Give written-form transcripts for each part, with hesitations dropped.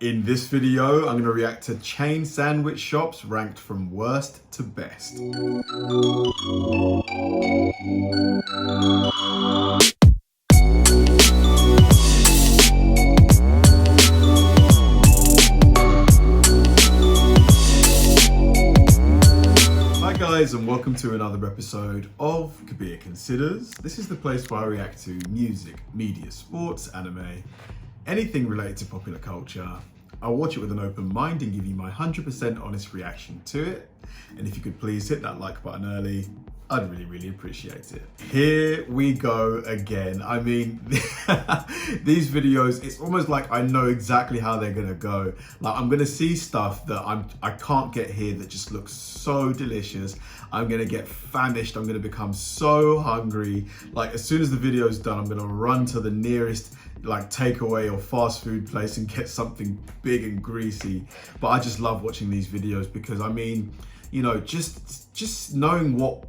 In this video, I'm going to react to chain sandwich shops ranked from worst to best. Hi guys, and welcome to another episode of Kabir Considers. This is the place where I react to music, media, sports, anime, anything related to popular culture. I'll watch it with an open mind and give you my 100% honest reaction to it. And if you could please hit that like button early, I'd really appreciate it. Here we go again. I mean, these videos, it's almost like I know exactly how they're gonna go. Like I'm gonna see stuff that I can't get here that just looks so delicious. I'm gonna get famished. I'm gonna become so hungry. Like as soon as the video's done, I'm gonna run to the nearest like takeaway or fast food place and get something big and greasy. But I just love watching these videos because I mean, you know, just knowing what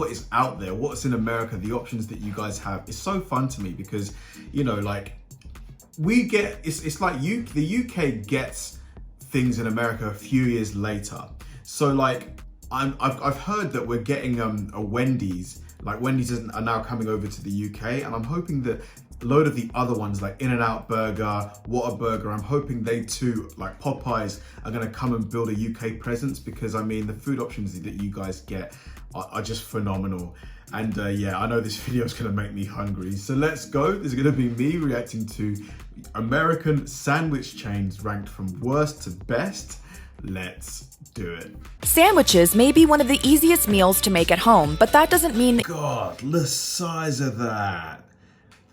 is out there, what's in America, the options that you guys have is so fun to me because, you know, like we get, it's like the UK gets things in America a few years later. So like I've heard that we're getting a Wendy's, like Wendy's are now coming over to the UK, and I'm hoping that a load of the other ones like In-N-Out Burger, Whataburger, I'm hoping they too, like Popeyes, are gonna come and build a UK presence because I mean the food options that you guys get are just phenomenal. And yeah, I know this video is gonna make me hungry. So let's go. This is gonna be me reacting to American sandwich chains ranked from worst to best. Let's do it. Sandwiches may be one of the easiest meals to make at home, but that doesn't mean God, the size of that.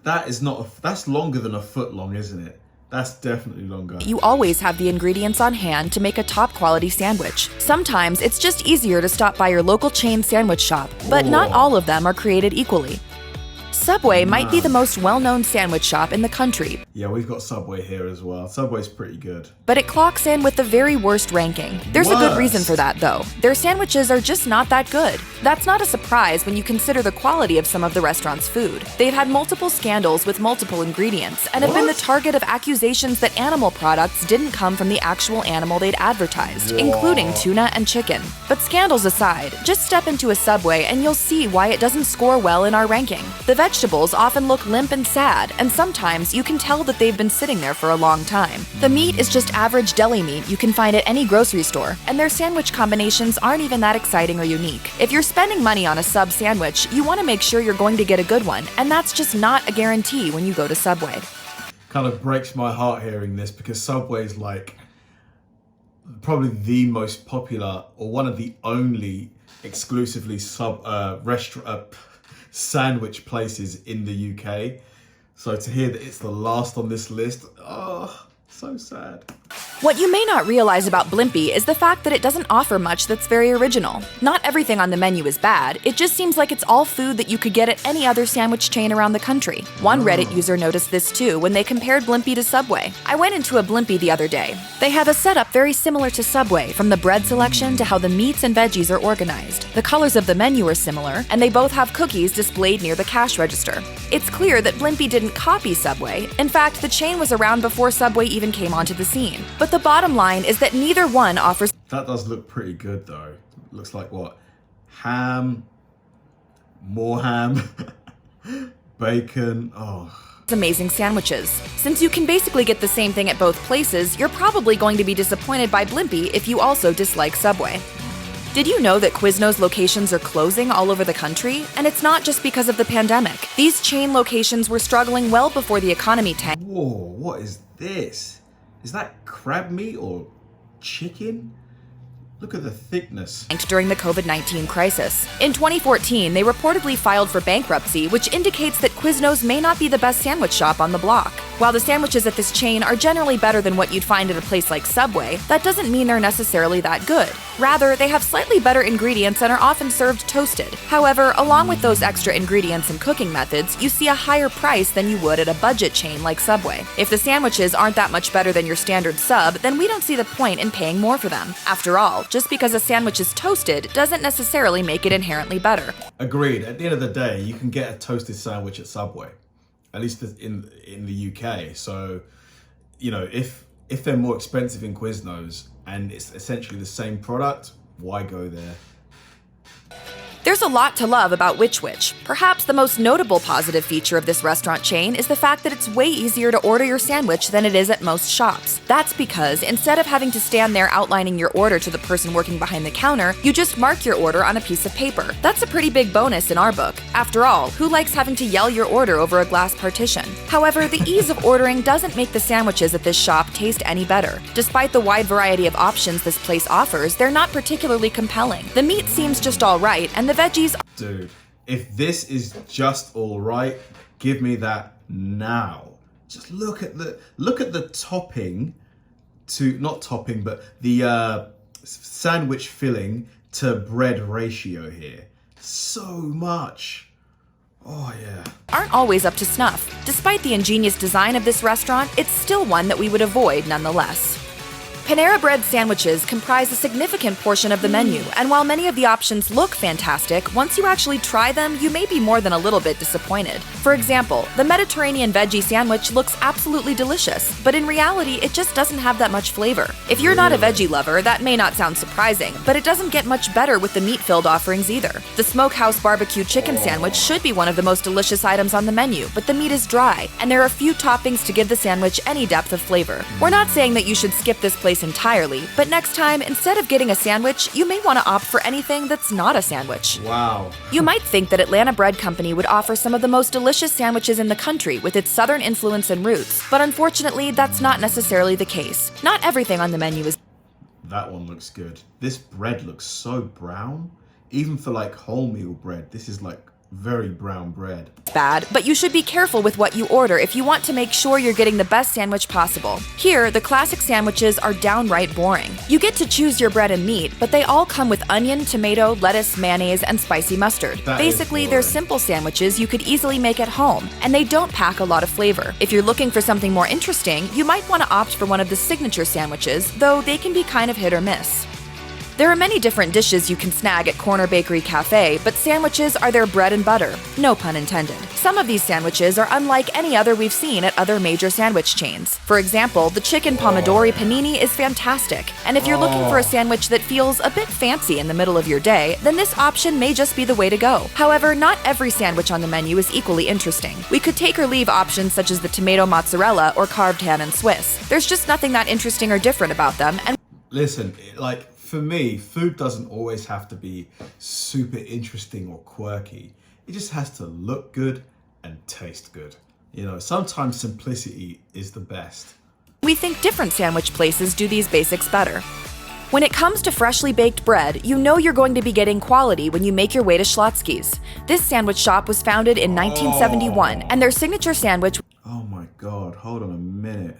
That's longer than a foot long, isn't it? That's definitely longer. you always have the ingredients on hand to make a top quality sandwich. Sometimes it's just easier to stop by your local chain sandwich shop, but not all of them are created equally. Subway might be the most well-known sandwich shop in the country. Yeah, we've got Subway here as well. Subway's pretty good. But it clocks in with the very worst ranking. There's a good reason for that, though. Their sandwiches are just not that good. That's not a surprise when you consider the quality of some of the restaurant's food. They've had multiple scandals with multiple ingredients and have been the target of accusations that animal products didn't come from the actual animal they'd advertised, including tuna and chicken. But scandals aside, just step into a Subway and you'll see why it doesn't score well in our ranking. The vegetables often look limp and sad, and sometimes you can tell that they've been sitting there for a long time. The meat is just average deli meat you can find at any grocery store, and their sandwich combinations aren't even that exciting or unique. If you're spending money on a sub sandwich, you want to make sure you're going to get a good one, and that's just not a guarantee when you go to Subway. Kind of breaks my heart hearing this because Subway's like probably the most popular or one of the only exclusively sandwich places in the UK. So to hear that it's the last on this list, oh, so sad. What you may not realize about Blimpie is the fact that it doesn't offer much that's very original. Not everything on the menu is bad, it just seems like it's all food that you could get at any other sandwich chain around the country. One Reddit user noticed this too when they compared Blimpie to Subway. I went into a Blimpie the other day. They have a setup very similar to Subway, from the bread selection to how the meats and veggies are organized. The colors of the menu are similar, and they both have cookies displayed near the cash register. It's clear that Blimpie didn't copy Subway. In fact, the chain was around before Subway even came onto the scene. But the bottom line is that neither one offers. That does look pretty good though. Looks like what? Ham, more ham, bacon, oh. Amazing sandwiches. Since you can basically get the same thing at both places, you're probably going to be disappointed by Blimpie if you also dislike Subway. Did you know that Quiznos locations are closing all over the country? And it's not just because of the pandemic. These chain locations were struggling well before the economy tanked. Whoa, what is this? Is that crab meat or chicken? Look at the thickness. During the COVID-19 crisis. In 2014, they reportedly filed for bankruptcy, which indicates that Quiznos may not be the best sandwich shop on the block. While the sandwiches at this chain are generally better than what you'd find at a place like Subway, that doesn't mean they're necessarily that good. Rather, they have slightly better ingredients and are often served toasted. However, along with those extra ingredients and cooking methods, you see a higher price than you would at a budget chain like Subway. If the sandwiches aren't that much better than your standard sub, then we don't see the point in paying more for them. After all, just because a sandwich is toasted doesn't necessarily make it inherently better. Agreed. At the end of the day, you can get a toasted sandwich at Subway, at least in the UK. So, you know, if if they're more expensive in Quiznos and it's essentially the same product, why go there? There's a lot to love about Which Wich. Perhaps the most notable positive feature of this restaurant chain is the fact that it's way easier to order your sandwich than it is at most shops. That's because instead of having to stand there outlining your order to the person working behind the counter, you just mark your order on a piece of paper. That's a pretty big bonus in our book. After all, who likes having to yell your order over a glass partition? However, the ease of ordering doesn't make the sandwiches at this shop taste any better. Despite the wide variety of options this place offers, they're not particularly compelling. The meat seems just all right, and the veggies. Dude, if this is just all right, give me that now. Just look at the topping to, not topping, but the sandwich filling to bread ratio here. So much. Oh yeah. Aren't always up to snuff. Despite the ingenious design of this restaurant, it's still one that we would avoid nonetheless. Panera Bread sandwiches comprise a significant portion of the menu, and while many of the options look fantastic, once you actually try them, you may be more than a little bit disappointed. For example, the Mediterranean veggie sandwich looks absolutely delicious, but in reality, it just doesn't have that much flavor. If you're not a veggie lover, that may not sound surprising, but it doesn't get much better with the meat-filled offerings either. The Smokehouse Barbecue Chicken Sandwich should be one of the most delicious items on the menu, but the meat is dry, and there are few toppings to give the sandwich any depth of flavor. We're not saying that you should skip this place entirely, but next time, instead of getting a sandwich, you may want to opt for anything that's not a sandwich. Wow. You might think that Atlanta Bread Company would offer some of the most delicious sandwiches in the country with its southern influence and roots, but unfortunately, that's not necessarily the case. Not everything on the menu is. That one looks good. This bread looks so brown. Even for like wholemeal bread, this is like very brown bread. Bad, but you should be careful with what you order if you want to make sure you're getting the best sandwich possible. Here, the classic sandwiches are downright boring. You get to choose your bread and meat, but they all come with onion, tomato, lettuce, mayonnaise, and spicy mustard. Basically, they're simple sandwiches you could easily make at home, and they don't pack a lot of flavor. If you're looking for something more interesting, you might want to opt for one of the signature sandwiches, though they can be kind of hit or miss. There are many different dishes you can snag at Corner Bakery Cafe, but sandwiches are their bread and butter. No pun intended. Some of these sandwiches are unlike any other we've seen at other major sandwich chains. For example, the chicken pomodori panini is fantastic, and if you're looking for a sandwich that feels a bit fancy in the middle of your day, then this option may just be the way to go. However, not every sandwich on the menu is equally interesting. We could take or leave options such as the tomato mozzarella or carved ham and Swiss. There's just nothing that interesting or different about them, and listen, like, for me, food doesn't always have to be super interesting or quirky. It just has to look good and taste good. You know, sometimes simplicity is the best. we think different sandwich places do these basics better. When it comes to freshly baked bread, you know you're going to be getting quality when you make your way to Schlotzsky's. This sandwich shop was founded in 1971, and their signature sandwich. Oh my God, hold on a minute.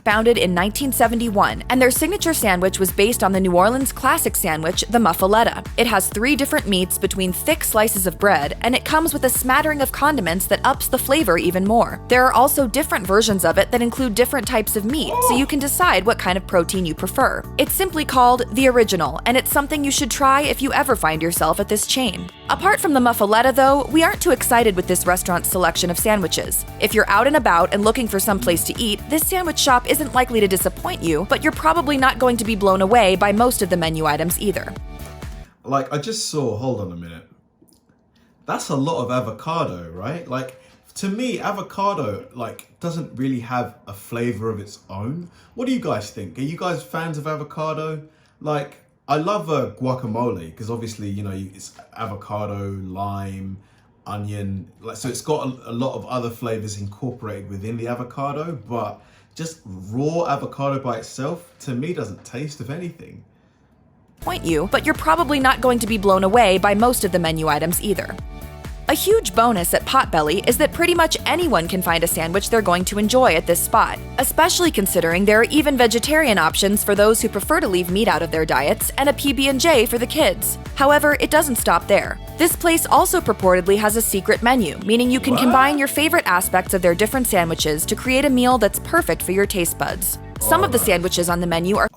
Founded in 1971, and their signature sandwich was based on the New Orleans classic sandwich, the muffaletta. It has 3 different meats between thick slices of bread, and it comes with a smattering of condiments that ups the flavor even more. There are also different versions of it that include different types of meat, so you can decide what kind of protein you prefer. It's simply called the original, and it's something you should try if you ever find yourself at this chain. Apart from the muffaletta though, we aren't too excited with this restaurant's selection of sandwiches. If you're out and about and looking for some place to eat, this sandwich shop isn't likely to disappoint you, but you're probably not going to be blown away by most of the menu items either. Like, I just saw, hold on a minute. That's a lot of avocado, right? Like, to me, avocado, like, doesn't really have a flavor of its own. What do you guys think? Are you guys fans of avocado? Like, I love guacamole, because obviously, you know, it's avocado, lime, onion. Like, so it's got a lot of other flavors incorporated within the avocado, but just raw avocado by itself, to me, doesn't taste of anything. Point you, but you're probably not going to be blown away by most of the menu items either. A huge bonus at Potbelly is that pretty much anyone can find a sandwich they're going to enjoy at this spot, especially considering there are even vegetarian options for those who prefer to leave meat out of their diets and a PB&J for the kids. However, it doesn't stop there. This place also purportedly has a secret menu, meaning you can combine your favorite aspects of their different sandwiches to create a meal that's perfect for your taste buds. Some of the sandwiches on the menu are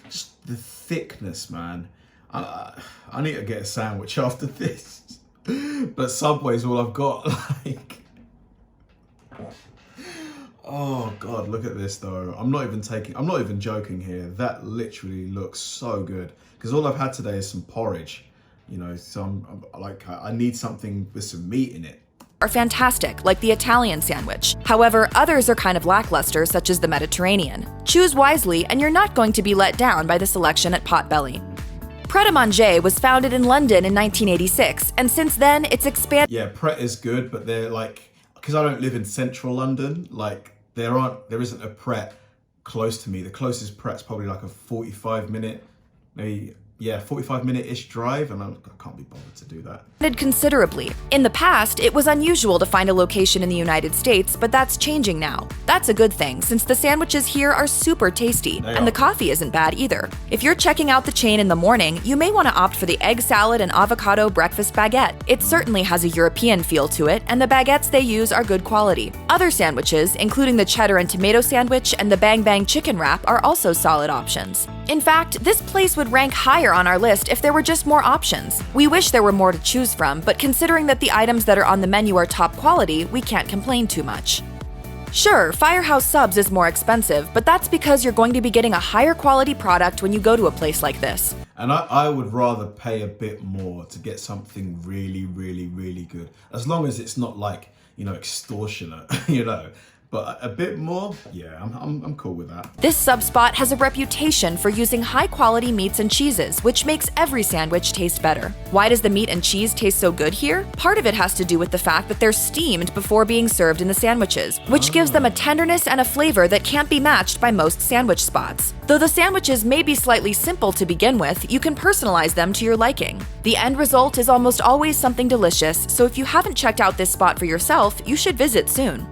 Just the thickness, man. I need to get a sandwich after this. But Subway's all I've got. Like, oh God, look at this though. I'm not even joking here. That literally looks so good. Because all I've had today is some porridge, you know, so I'm like, I need something with some meat in it. Are fantastic, like the Italian sandwich. However, others are kind of lackluster, such as the Mediterranean. Choose wisely, and you're not going to be let down by the selection at Potbelly. Pret a Manger was founded in London in 1986, and since then, it's expanded. Yeah, Pret is good, but they're like, because I don't live in central London, like there isn't a Pret close to me. The closest Pret's probably like a 45-minute, maybe, yeah, 45-minute-ish drive, and I can't be bothered to do that. Considerably. In the past, it was unusual to find a location in the United States, but that's changing now. That's a good thing, since the sandwiches here are super tasty, and the coffee isn't bad either. If you're checking out the chain in the morning, you may want to opt for the egg salad and avocado breakfast baguette. It certainly has a European feel to it, and the baguettes they use are good quality. Other sandwiches, including the cheddar and tomato sandwich and the Bang Bang chicken wrap, are also solid options. In fact, this place would rank higher on our list if there were just more options. We wish there were more to choose from, but considering that the items that are on the menu are top quality, we can't complain too much. Sure, Firehouse Subs is more expensive, but that's because you're going to be getting a higher quality product when you go to a place like this. And I would rather pay a bit more to get something really, really, really good. As long as it's not like, you know, extortionate, you know. But a bit more, yeah, I'm cool with that. This sub spot has a reputation for using high-quality meats and cheeses, which makes every sandwich taste better. Why does the meat and cheese taste so good here? Part of it has to do with the fact that they're steamed before being served in the sandwiches, which gives them a tenderness and a flavor that can't be matched by most sandwich spots. Though the sandwiches may be slightly simple to begin with, you can personalize them to your liking. The end result is almost always something delicious, so if you haven't checked out this spot for yourself, you should visit soon.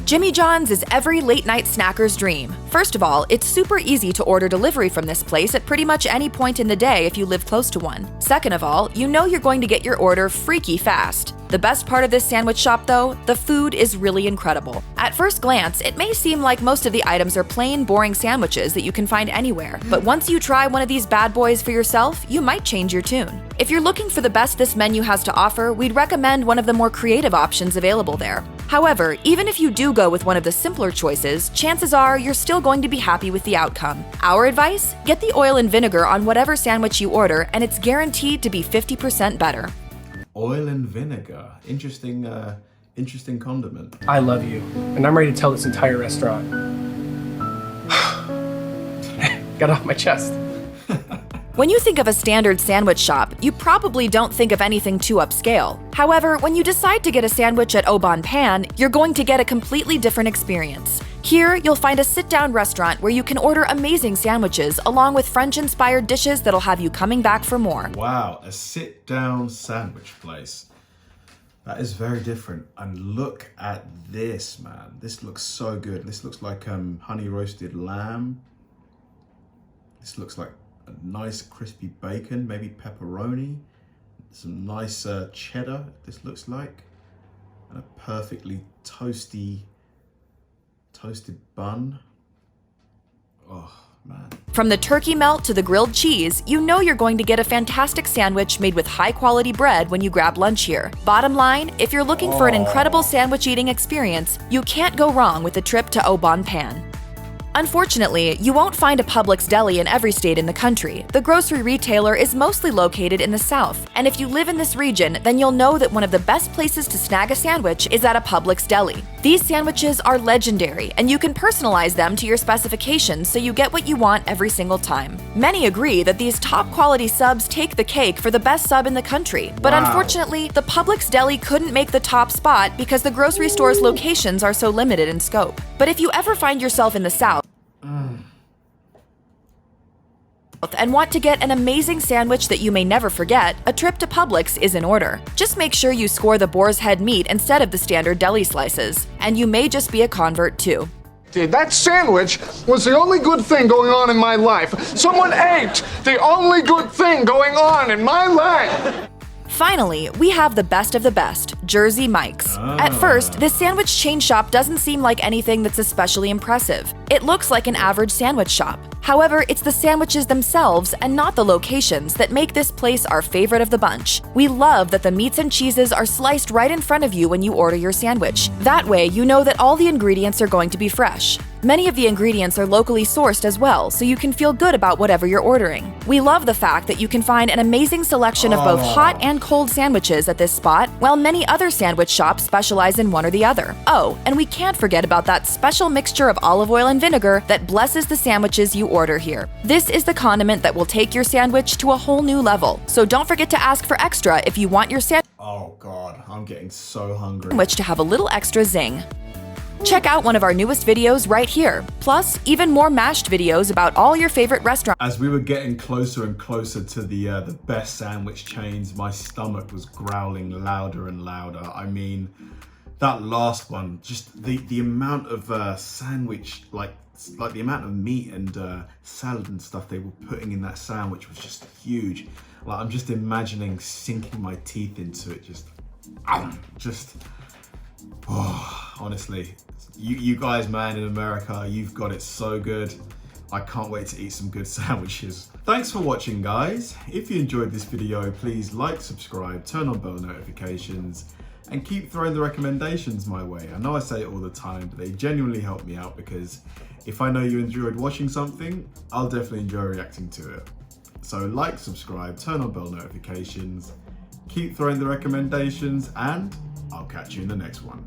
Jimmy John's is every late-night snacker's dream. First of all, it's super easy to order delivery from this place at pretty much any point in the day if you live close to one. Second of all, you know you're going to get your order freaky fast. The best part of this sandwich shop, though, the food is really incredible. At first glance, it may seem like most of the items are plain, boring sandwiches that you can find anywhere, but once you try one of these bad boys for yourself, you might change your tune. If you're looking for the best this menu has to offer, we'd recommend one of the more creative options available there. However, even if you do go with one of the simpler choices, chances are you're still going to be happy with the outcome. Our advice? Get the oil and vinegar on whatever sandwich you order, and it's guaranteed to be 50% better. Oil and vinegar. Interesting condiment. I love you, and I'm ready to tell this entire restaurant. Got it off my chest. When you think of a standard sandwich shop, you probably don't think of anything too upscale. However, when you decide to get a sandwich at Au Bon Pain, you're going to get a completely different experience. Here, you'll find a sit-down restaurant where you can order amazing sandwiches along with French-inspired dishes that'll have you coming back for more. Wow, a sit-down sandwich place. That is very different. And look at this, man. This looks so good. This looks like honey roasted lamb. This looks like a nice crispy bacon, maybe pepperoni, some nice cheddar, this looks like, and a perfectly toasted bun. Oh, man. From the turkey melt to the grilled cheese, you know you're going to get a fantastic sandwich made with high-quality bread when you grab lunch here. Bottom line, if you're looking for an incredible sandwich eating experience, you can't go wrong with a trip to Au Bon Pain. Unfortunately, you won't find a Publix deli in every state in the country. The grocery retailer is mostly located in the South, and if you live in this region, then you'll know that one of the best places to snag a sandwich is at a Publix deli. These sandwiches are legendary, and you can personalize them to your specifications so you get what you want every single time. Many agree that these top-quality subs take the cake for the best sub in the country, but unfortunately, the Publix deli couldn't make the top spot because the grocery store's locations are so limited in scope. But if you ever find yourself in the South, and want to get an amazing sandwich that you may never forget, a trip to Publix is in order. Just make sure you score the boar's head meat instead of the standard deli slices. And you may just be a convert too. Dude, that sandwich was the only good thing going on in my life. Someone ate the only good thing going on in my life. Finally, we have the best of the best, Jersey Mike's. At first, this sandwich chain shop doesn't seem like anything that's especially impressive. It looks like an average sandwich shop. However, it's the sandwiches themselves and not the locations that make this place our favorite of the bunch. We love that the meats and cheeses are sliced right in front of you when you order your sandwich. That way, you know that all the ingredients are going to be fresh. Many of the ingredients are locally sourced as well, so you can feel good about whatever you're ordering. We love the fact that you can find an amazing selection of both hot and cold sandwiches at this spot, while many other sandwich shops specialize in one or the other. Oh, and we can't forget about that special mixture of olive oil and vinegar that blesses the sandwiches you order here. This is the condiment that will take your sandwich to a whole new level, so don't forget to ask for extra if you want your Oh God, I'm getting so hungry. sandwich to have a little extra zing. Check out one of our newest videos right here. Plus, even more mashed videos about all your favorite restaurants. As we were getting closer and closer to the best sandwich chains, my stomach was growling louder and louder. I mean, that last one, just the amount of sandwich, like the amount of meat and salad and stuff they were putting in that sandwich was just huge. Like, I'm just imagining sinking my teeth into it, honestly, you guys, man, in America, you've got it so good. I can't wait to eat some good sandwiches. Thanks for watching, guys. If you enjoyed this video, please like, subscribe, turn on bell notifications, and keep throwing the recommendations my way. I know I say it all the time, but they genuinely help me out, because if I know you enjoyed watching something, I'll definitely enjoy reacting to it. So like, subscribe, turn on bell notifications, keep throwing the recommendations, and I'll catch you in the next one.